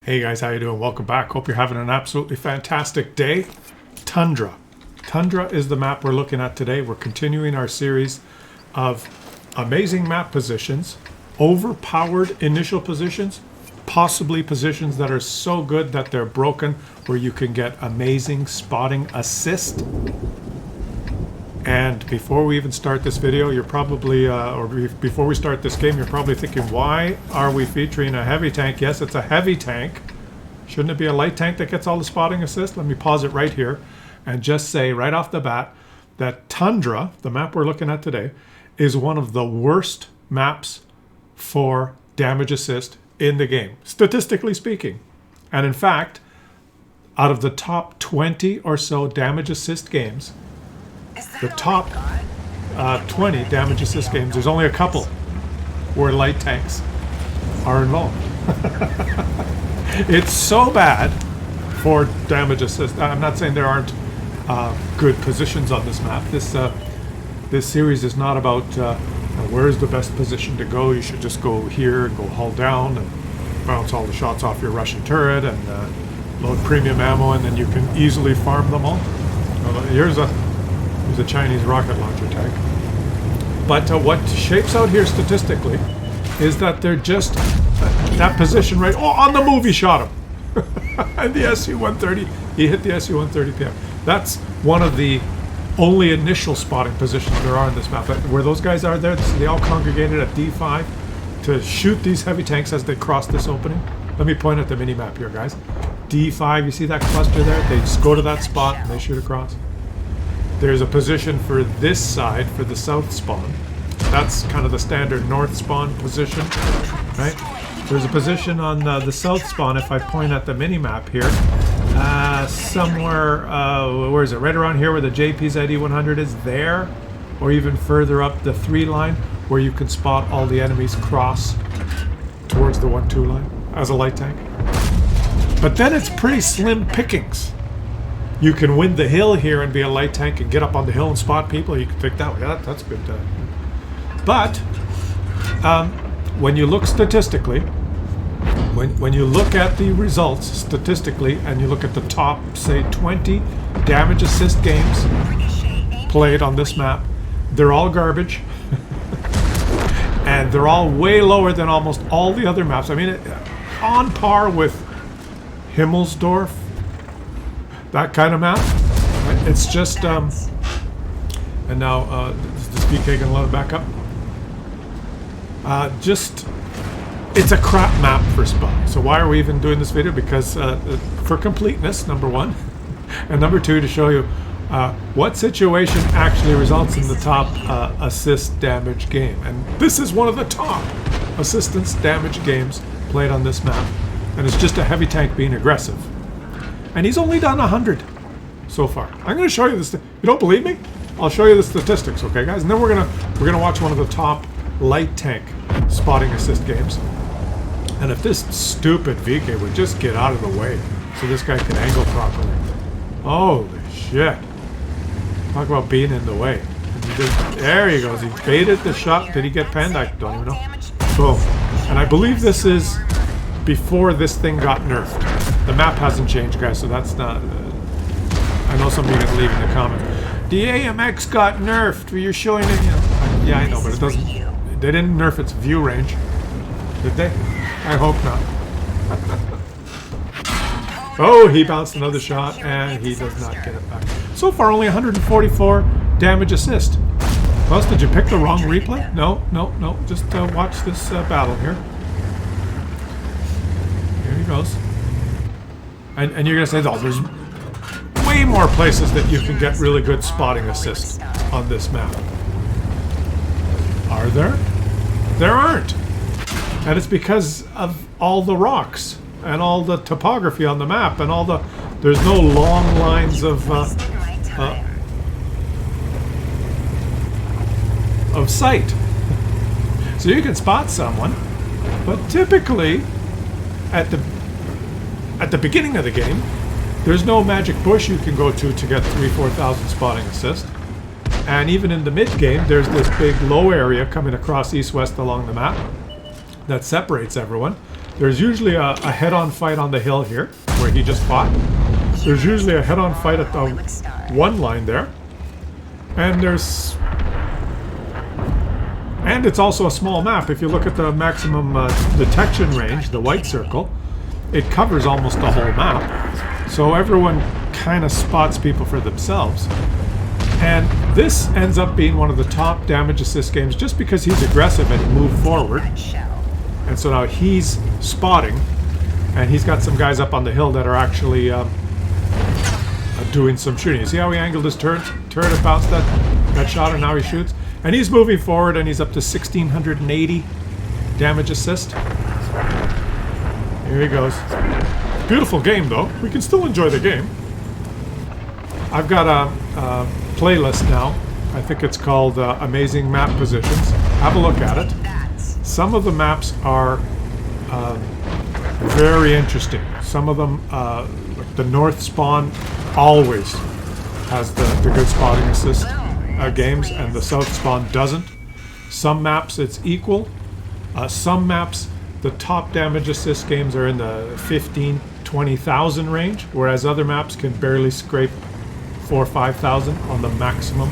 Hey guys, how you doing? Welcome back. Hope you're having an absolutely fantastic day. Tundra. Tundra is the map we're looking at today. We're continuing our series of amazing map positions, overpowered initial positions, possibly positions that are so good that they're broken, where you can get amazing spotting assist. And before we even start this video, you're probably, before we start this game, you're probably thinking, why are we featuring a heavy tank? Yes, it's a heavy tank. Shouldn't it be a light tank that gets all the spotting assist? Let me pause it right here and just say right off the bat that Tundra, the map we're looking at today, is one of the worst maps for damage assist in the game, statistically speaking. And in fact, out of the top 20 or so damage assist games, the top 20 damage assist games, there's only a couple where light tanks are involved. It's so bad for damage assist. I'm not saying there aren't good positions on this map. This series is not about where's the best position to go. You should just go here and go hull down and bounce all the shots off your Russian turret and load premium ammo, and then you can easily farm them all. Here's a Chinese rocket launcher tank. But what shapes out here statistically is that they're just that position right. Oh, on the move he shot him. And the SU-130, he hit the SU-130 PM. That's one of the only initial spotting positions there are in this map. Where those guys are there, they all congregated at D5 to shoot these heavy tanks as they cross this opening. Let me point at the mini-map here, guys. D5, you see that cluster there? They just go to that spot and they shoot across. There's a position for this side, for the south spawn. That's kind of the standard north spawn position, right? There's a position on the south spawn, if I point at the mini-map here, somewhere, where is it? Right around here where the JPZ-E100 is there, or even further up the 3 line, where you can spot all the enemies cross towards the 1-2 line as a light tank. But then it's pretty slim pickings. You can win the hill here and be a light tank and get up on the hill and spot people. You can think that way. Yeah, that's good. But when you look statistically, when you look at the results statistically, and you look at the top, say, 20 damage assist games played on this map, they're all garbage. And they're all way lower than almost all the other maps. I mean, on par with Hemelsdorf, that kind of map. It's just, and now, is this VK gonna load it back up? It's a crap map for spot. So why are we even doing this video? Because for completeness, number one, and number two, to show you what situation actually results in the top assist damage game. And this is one of the top assistance damage games played on this map. And it's just a heavy tank being aggressive. And he's only done 100 so far. I'm going to show you this. You don't believe me? I'll show you the statistics, okay, guys? And then we're gonna watch one of the top light tank spotting assist games. And if this stupid VK would just get out of the way so this guy can angle properly. Holy shit! Talk about being in the way. There he goes. He baited the shot. Did he get penned? I don't even know. Boom. And I believe this is before this thing got nerfed. The map hasn't changed, guys, so that's not... I know some of you are going to leave in the comments. The AMX got nerfed. You're showing it, you know. Yeah, I know, but it doesn't... They didn't nerf its view range. Did they? I hope not. Oh, he bounced another shot, and he does not get it back. So far, only 144 damage assist. Plus, did you pick the wrong replay? No. Just watch this battle here. Here he goes. And you're going to say, oh, there's way more places that you can get really good spotting assist on this map. Are there? There aren't. And it's because of all the rocks and all the topography on the map and all the... There's no long lines of sight. So you can spot someone, but typically at the beginning of the game, there's no magic bush you can go to get 3,000-4,000 spotting assist. And even in the mid-game, there's this big low area coming across east-west along the map that separates everyone. There's usually a head-on fight on the hill here, where he just fought. There's usually a head-on fight at the one line there. And it's also a small map. If you look at the maximum detection range, the white circle, it covers almost the whole map. So everyone kind of spots people for themselves. And this ends up being one of the top damage assist games just because he's aggressive and moved forward. And so now he's spotting, and he's got some guys up on the hill that are actually doing some shooting. You see how he angled his turret and bounced that shot, and now he shoots? And he's moving forward, and he's up to 1,680 damage assist. Here he goes. Beautiful game, though. We can still enjoy the game. I've got a playlist now. I think it's called Amazing Map Positions. Have a look at it. Some of the maps are very interesting. Some of them, like the North Spawn, always has the good spotting assist games, and the South Spawn doesn't. Some maps it's equal. Some maps, the top damage assist games are in the 15, 20,000 range, whereas other maps can barely scrape 4,000 or 5,000 on the maximum.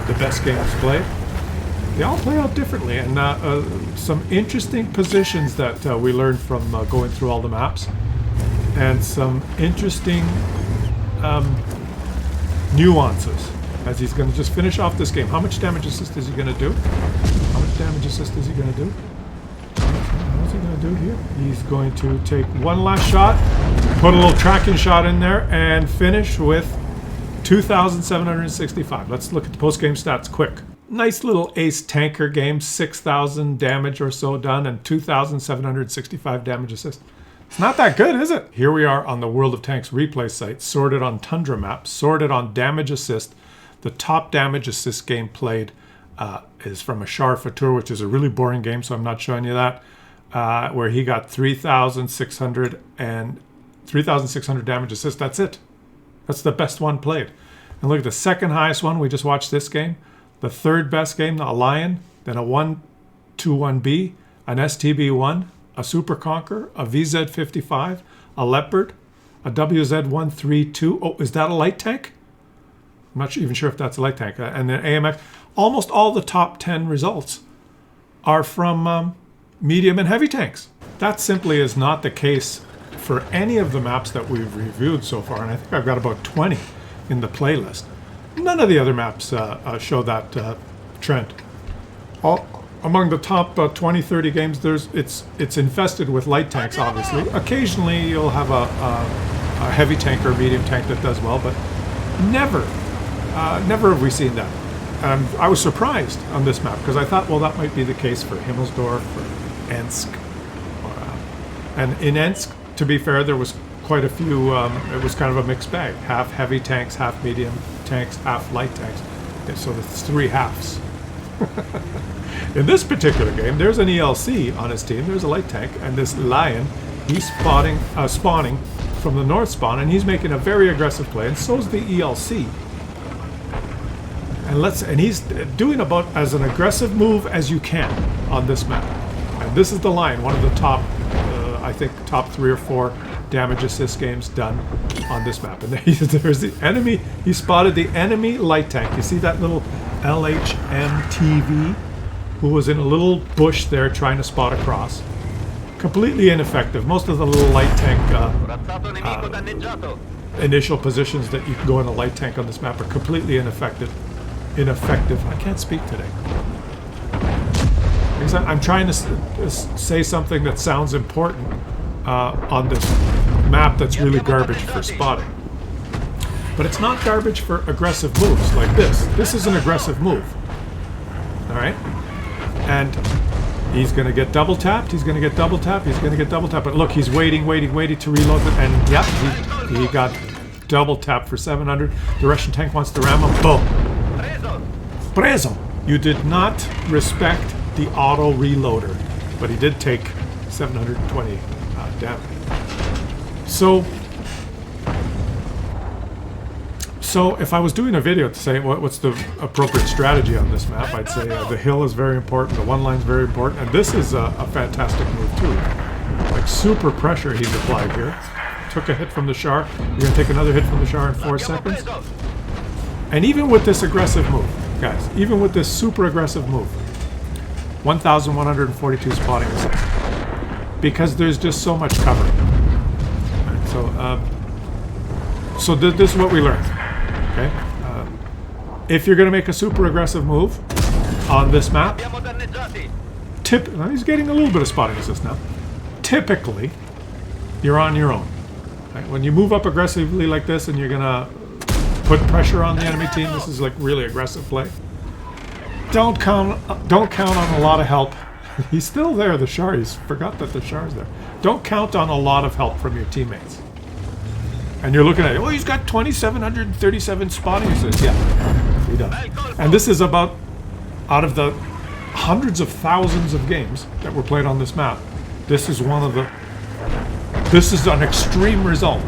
The best games played. They all play out differently, and some interesting positions that we learned from going through all the maps, and some interesting nuances as he's going to just finish off this game. How much damage assist is he going to do? How much damage assist is he going to do? What's he going to do here? He's going to take one last shot, put a little tracking shot in there, and finish with 2,765. Let's look at the post-game stats quick. Nice little ace tanker game, 6,000 damage or so done, and 2,765 damage assist. It's not that good, is it? Here we are on the World of Tanks replay site, sorted on Tundra maps, sorted on damage assist. The top damage assist game played is from a Char Fatur, which is a really boring game, so I'm not showing you that, where he got 3,600 damage assist. That's it. That's the best one played. And look at the second highest one. We just watched this game. The third best game, a Lion, then a 121B, an STB1, a Super Conqueror, a VZ55, a Leopard, a WZ132. Oh, is that a light tank? I'm not even sure if that's a light tank. And then AMX. Almost all the top 10 results are from medium and heavy tanks. That simply is not the case for any of the maps that we've reviewed so far. And I think I've got about 20 in the playlist. None of the other maps show that trend. Among the top 20, 30 games, it's infested with light tanks, obviously. Occasionally you'll have a heavy tank or a medium tank that does well, but never have we seen that. I was surprised on this map, because I thought, well, that might be the case for Hemelsdorf or Ensk. And in Ensk, to be fair, there was quite a few, it was kind of a mixed bag. Half heavy tanks, half medium tanks, half light tanks. So it's three halves. In this particular game, there's an ELC on his team. There's a light tank, and this Lion, he's spawning from the north spawn, and he's making a very aggressive play, and so's the ELC. And he's doing about as an aggressive move as you can on this map. And this is the Lion, one of the top, I think, top 3 or 4 damage assist games done on this map. And there's the enemy. He spotted the enemy light tank. You see that little LHMTV who was in a little bush there trying to spot across. Completely ineffective. Most of the little light tank initial positions that you can go in a light tank on this map are completely ineffective. I can't speak today. Because I'm trying to say something that sounds important on this map that's really garbage for spotting. But it's not garbage for aggressive moves like this. This is an aggressive move. Alright? And he's going to get double tapped, he's going to get double tapped, he's going to get double tapped. But look, he's waiting to reload it. And yep, he got double tapped for 700. The Russian tank wants to ram him. Boom. Preso! You did not respect the auto reloader, but he did take 720 damage. So if I was doing a video to say what's the appropriate strategy on this map, I'd say the hill is very important, the one line is very important, and this is a fantastic move too. like super pressure he's applied here. Took a hit from the Char. You're going to take another hit from the Char in 4 seconds. And even with this aggressive move, guys, even with this super aggressive move, 1,142 spotting assists. Because there's just so much cover. Right, so this is what we learned. Okay? If you're going to make a super aggressive move on this map, he's getting a little bit of spotting assist now. Typically, you're on your own. Right? When you move up aggressively like this and you're going to put pressure on the enemy team, this is like really aggressive play. Don't count on a lot of help. He's still there, the Char. He's forgot that the Char's there. Don't count on a lot of help from your teammates. And you're looking at it, oh, he's got 2,737 spotting assists. Yeah, he does. And this is about, out of the hundreds of thousands of games that were played on this map, this is an extreme result.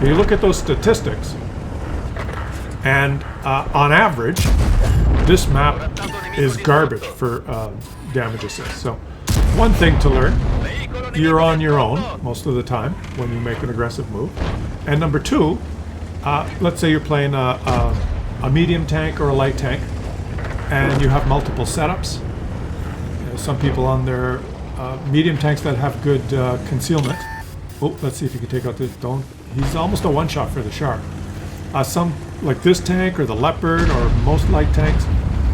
You look at those statistics, and on average, this map is garbage for damage assist. So, one thing to learn, you're on your own most of the time when you make an aggressive move. And number two, let's say you're playing a medium tank or a light tank, and you have multiple setups. Some people on their medium tanks that have good concealment. Oh, let's see if you can take out this. He's almost a one-shot for the Char. Some, like this tank or the Leopard or most light tanks,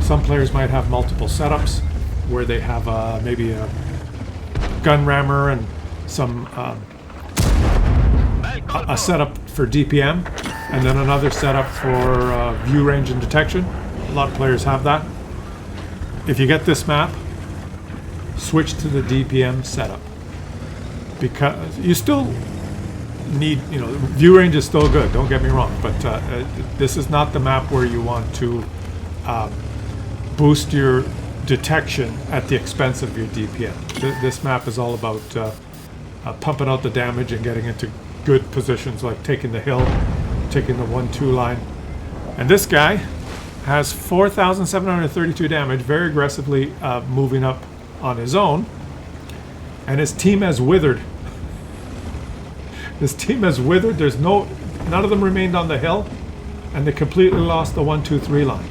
some players might have multiple setups where they have maybe a gun rammer and some a setup for DPM, and then another setup for view range and detection. A lot of players have that. If you get this map, switch to the DPM setup, because you still need, view range is still good, don't get me wrong, but this is not the map where you want to boost your detection at the expense of your DPM. This map is all about pumping out the damage and getting into good positions, like taking the hill, taking the 1-2 line. And this guy has 4,732 damage, very aggressively moving up on his own, and his team has withered. His team has withered. None of them remained on the hill, and they completely lost the 1-2-3 line.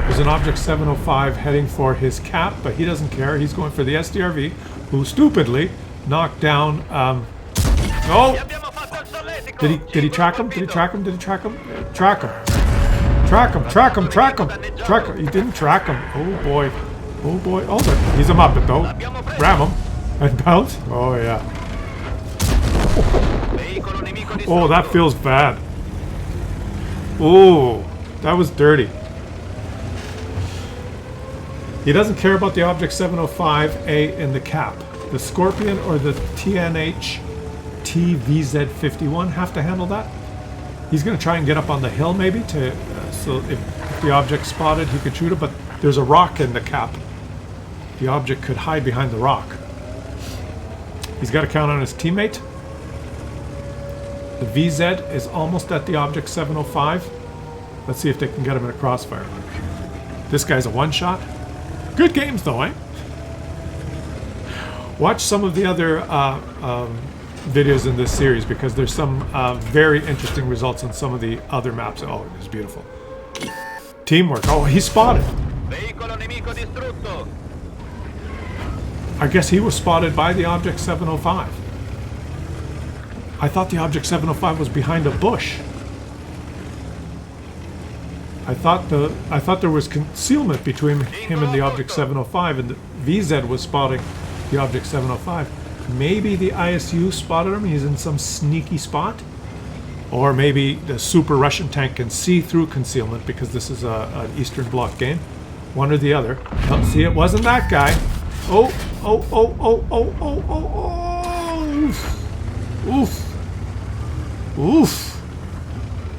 There's an Object 705 heading for his cap, but he doesn't care. He's going for the SDRV, who stupidly knocked down. Oh! Did he track him? Did he track him? Did he track him? Track him! Track him! Track him! Track him! Track him! He didn't track him. Oh boy! Oh boy! Oh, he's a Muppet though. Ram him and bounce. Oh yeah. Oh, that feels bad. Oh, that was dirty. He doesn't care about the Object 705A in the cap. The Scorpion or the TNH TVZ51 have to handle that. He's going to try and get up on the hill maybe so if the object's spotted, he could shoot it, but there's a rock in the cap. The object could hide behind the rock. He's got to count on his teammate. The VZ is almost at the Object 705. Let's see if they can get him in a crossfire. This guy's a one-shot. Good games though, eh? Watch some of the other videos in this series, because there's some very interesting results on some of the other maps. Oh, it is beautiful. Teamwork. Oh, he's spotted. I guess he was spotted by the Object 705. I thought the Object 705 was behind a bush. I thought there was concealment between him and the Object 705, and the VZ was spotting the Object 705. Maybe the ISU spotted him. He's in some sneaky spot. Or maybe the Super Russian tank can see through concealment, because this is an Eastern Bloc game. One or the other. Oh, see, it wasn't that guy. Oh, oh, oh, oh, oh, oh, oh, oh. Oof. Oof. Oof.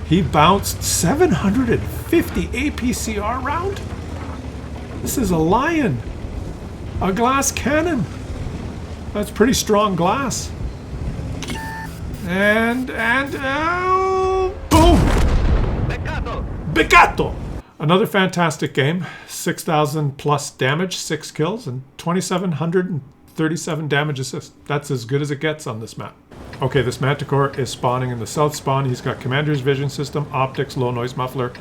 He bounced 750 APCR round? This is a Lion. A glass cannon. That's pretty strong glass. And boom! Beccato! Another fantastic game. 6,000 plus damage, 6 kills, and 2,700 37 damage assist. That's as good as it gets on this map. Okay, this Manticore is spawning in the south spawn. He's got Commander's Vision System, Optics, Low Noise Muffler,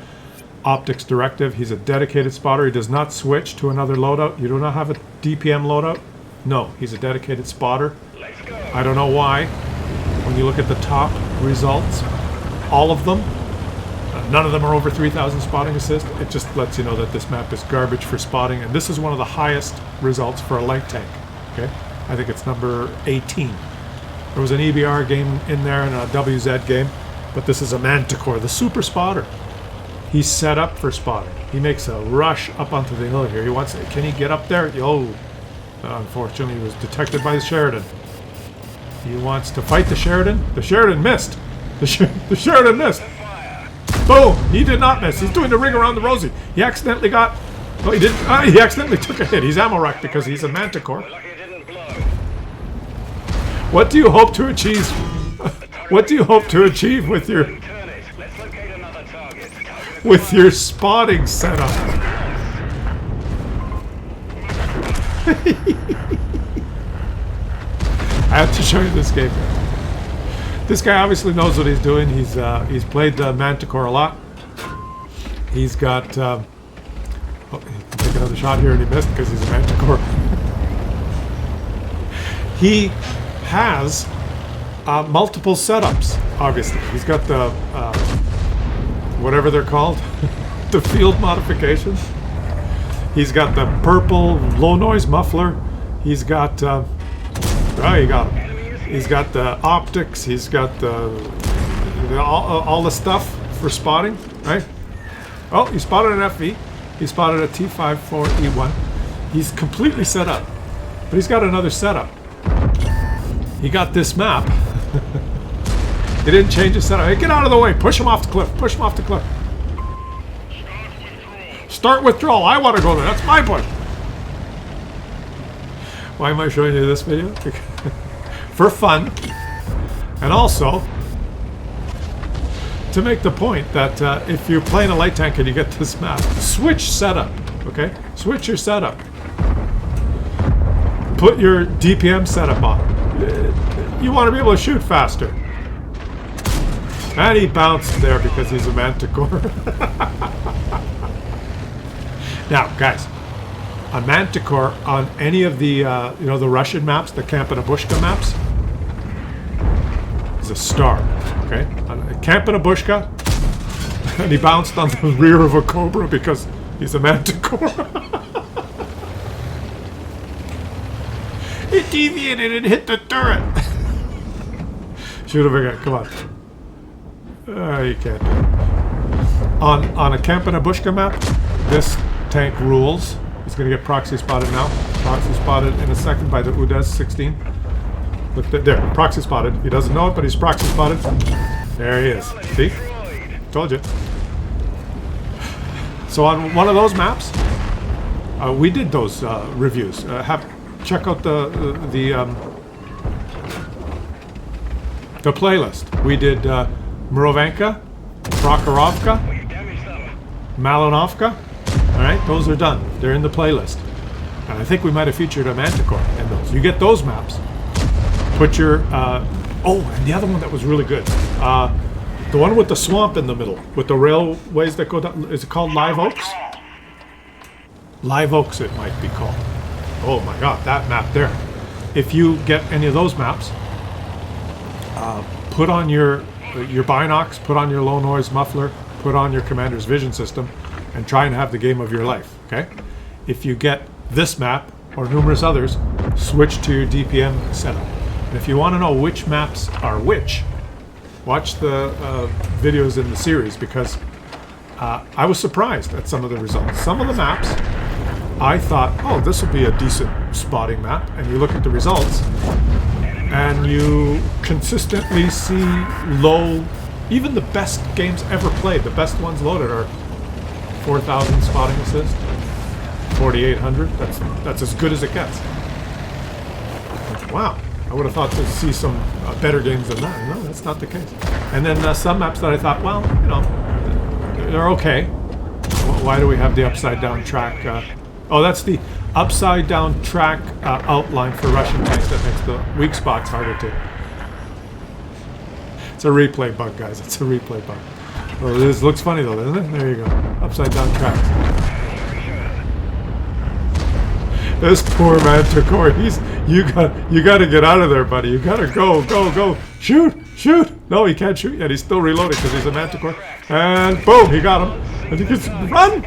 Optics Directive. He's a dedicated spotter. He does not switch to another loadout. You do not have a DPM loadout? No, he's a dedicated spotter. I don't know why. When you look at the top results, all of them, none of them are over 3,000 spotting assist. It just lets you know that this map is garbage for spotting, and this is one of the highest results for a light tank. Okay, I think it's number 18. There was an EBR game in there and a WZ game, but this is a Manticore, the super spotter. He's set up for spotting. He makes a rush up onto the hill here. He wants, can he get up there? Oh, unfortunately, he was detected by the Sheridan. He wants to fight the Sheridan. The Sheridan missed. The Sheridan missed. Boom! He did not miss. He's doing the ring around the rosy. He accidentally got... Oh, he didn't. He accidentally took a hit. He's ammo wrecked because he's a Manticore. What do you hope to achieve? What do you hope to achieve with your spotting setup? I have to show you this game. This guy obviously knows what he's doing. He's played Manticore a lot. He's got. Oh, he can take another shot here, and he missed because he's a Manticore. He has multiple setups. Obviously, he's got the whatever they're called, the field modifications. He's got the purple low noise muffler. He's got. Oh, you got him. He's got the optics. He's got all the stuff for spotting, right? Oh, he spotted an FV. He spotted a T54E1. He's completely set up, but he's got another setup. He got this map. He didn't change his setup. Hey, get out of the way. Push him off the cliff. Push him off the cliff. Start withdrawal. I want to go there. That's my push. Why am I showing you this video? For fun, and also to make the point that if you're playing a light tank and you get this map, switch setup, okay? Switch your setup. Put your DPM setup on. You want to be able to shoot faster. And he bounced there because he's a Manticore. Now, guys, a Manticore on any of the the Russian maps, the Camp and a Bushka maps, is a star. Okay, on a Camp and a Bushka, and he bounced on the rear of a Cobra because he's a Manticore. It deviated and hit the turret. Shoot him again. Come on. You can't do it. On a Camp and a Bushka map, this tank rules. He's going to get proxy spotted now. Proxy spotted in a second by the UDES 16. Look there, proxy spotted. He doesn't know it, but he's proxy spotted. There he is. See? Told you. So on one of those maps, we did those reviews. Check out the playlist. We did Murovanka, Prokhorovka, Malonovka. All right, those are done. They're in the playlist. And I think we might have featured a Manticore in those. You get those maps. Put your... oh, and the other one that was really good. The one with the swamp in the middle, with the railways that go down. Is it called Live Oaks? Live Oaks it might be called. Oh my god, that map there. If you get any of those maps, put on your binocs, put on your low noise muffler, put on your Commander's Vision System, and try and have the game of your life, okay? If you get this map, or numerous others, switch to your DPM setup. And if you want to know which maps are which, watch the videos in the series, because I was surprised at some of the results. Some of the maps, I thought, oh, this will be a decent spotting map, and you look at the results, and you consistently see low, even the best games ever played, the best ones loaded are 4,000 spotting assist, 4,800. That's as good as it gets. Wow, I would have thought to see some better games than that. No, that's not the case. And then some maps that I thought, well, they're okay. Why do we have the upside down track Oh, that's the upside down track outline for Russian tanks that makes the weak spots harder to. It's a replay bug, guys. It's a replay bug. Oh, this looks funny though, doesn't it? There you go. Upside down tracks. This poor Manticore. You got to get out of there, buddy. You got to go. Shoot. No, he can't shoot yet. He's still reloading because he's a Manticore. And boom, he got him. And he gets run.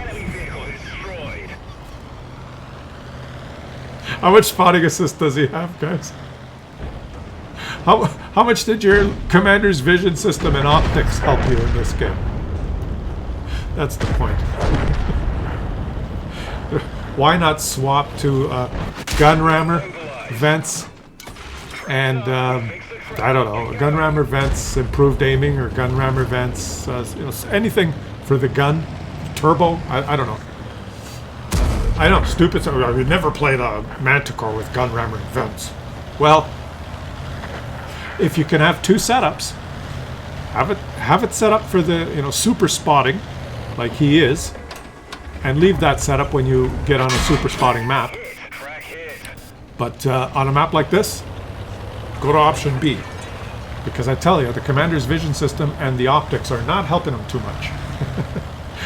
How much spotting assist does he have, guys? How much did your commander's vision system and optics help you in this game? That's the point. Why not swap to gun rammer, vents, and I don't know, gun rammer, vents, improved aiming, or gun rammer, vents, anything for the gun, turbo. I don't know. I know, stupid. I would never played a Manticore with gun rammer and vents. Well, if you can have two setups, have it set up for the super spotting, like he is, and leave that setup when you get on a super spotting map. But on a map like this, go to option B, because I tell you, the commander's vision system and the optics are not helping him too much.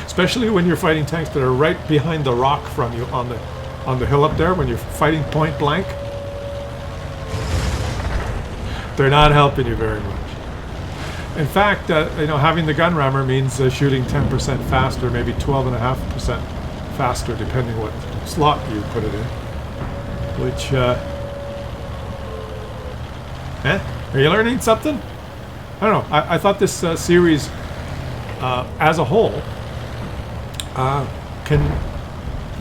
Especially when you're fighting tanks that are right behind the rock from you on the hill up there, when you're fighting point blank. They're not helping you very much. In fact, having the gun rammer means shooting 10% faster, maybe 12.5% faster, depending what slot you put it in. Which, are you learning something? I don't know. I thought this series, as a whole, can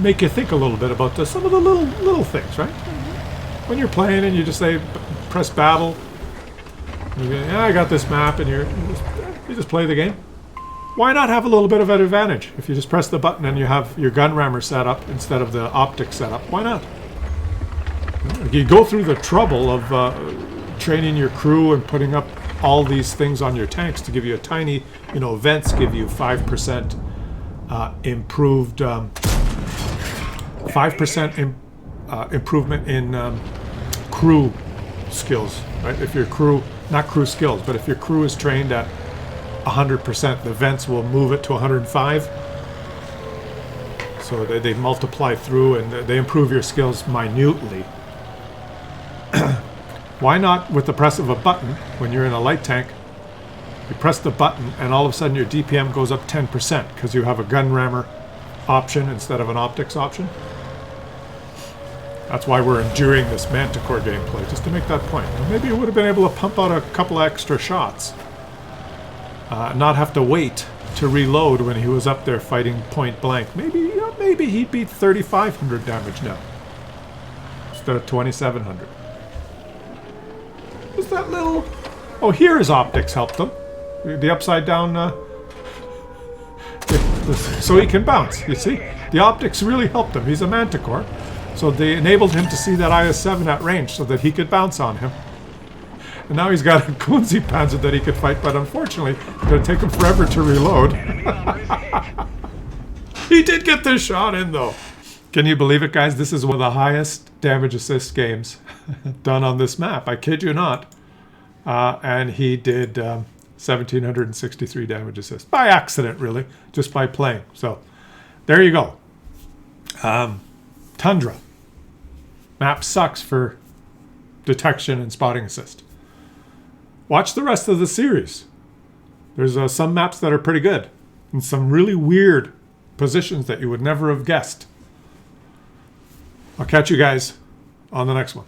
make you think a little bit about some of the little things, right? When you're playing and you just say, press battle, you go, yeah, I got this map, and you just play the game. Why not have a little bit of an advantage if you just press the button and you have your gun rammer set up instead of the optic setup? Why not? You go through the trouble of training your crew and putting up all these things on your tanks to give you a tiny, vents give you 5% improved, 5% improvement in crew skills, right? If your crew, not crew skills, but if your crew is trained at 100%, the vents will move it to 105. So they multiply through and they improve your skills minutely. Why not with the press of a button when you're in a light tank? You press the button and all of a sudden your DPM goes up 10% because you have a gun rammer option instead of an optics option. That's why we're enduring this Manticore gameplay, just to make that point. Maybe you would have been able to pump out a couple extra shots. Not have to wait to reload when he was up there fighting point blank. Maybe he'd beat 3,500 damage now instead of 2,700. Just that little... Oh, here his optics helped him. The upside down... so he can bounce, you see? The optics really helped him. He's a Manticore. So they enabled him to see that IS-7 at range so that he could bounce on him. And now he's got a Kunzi Panzer that he could fight, but unfortunately, it's going to take him forever to reload. He did get this shot in, though. Can you believe it, guys? This is one of the highest damage assist games done on this map. I kid you not. And he did 1,763 damage assist. By accident, really. Just by playing. So, there you go. Tundra. Map sucks for detection and spotting assist. Watch the rest of the series. There's some maps that are pretty good. And some really weird positions that you would never have guessed. I'll catch you guys on the next one.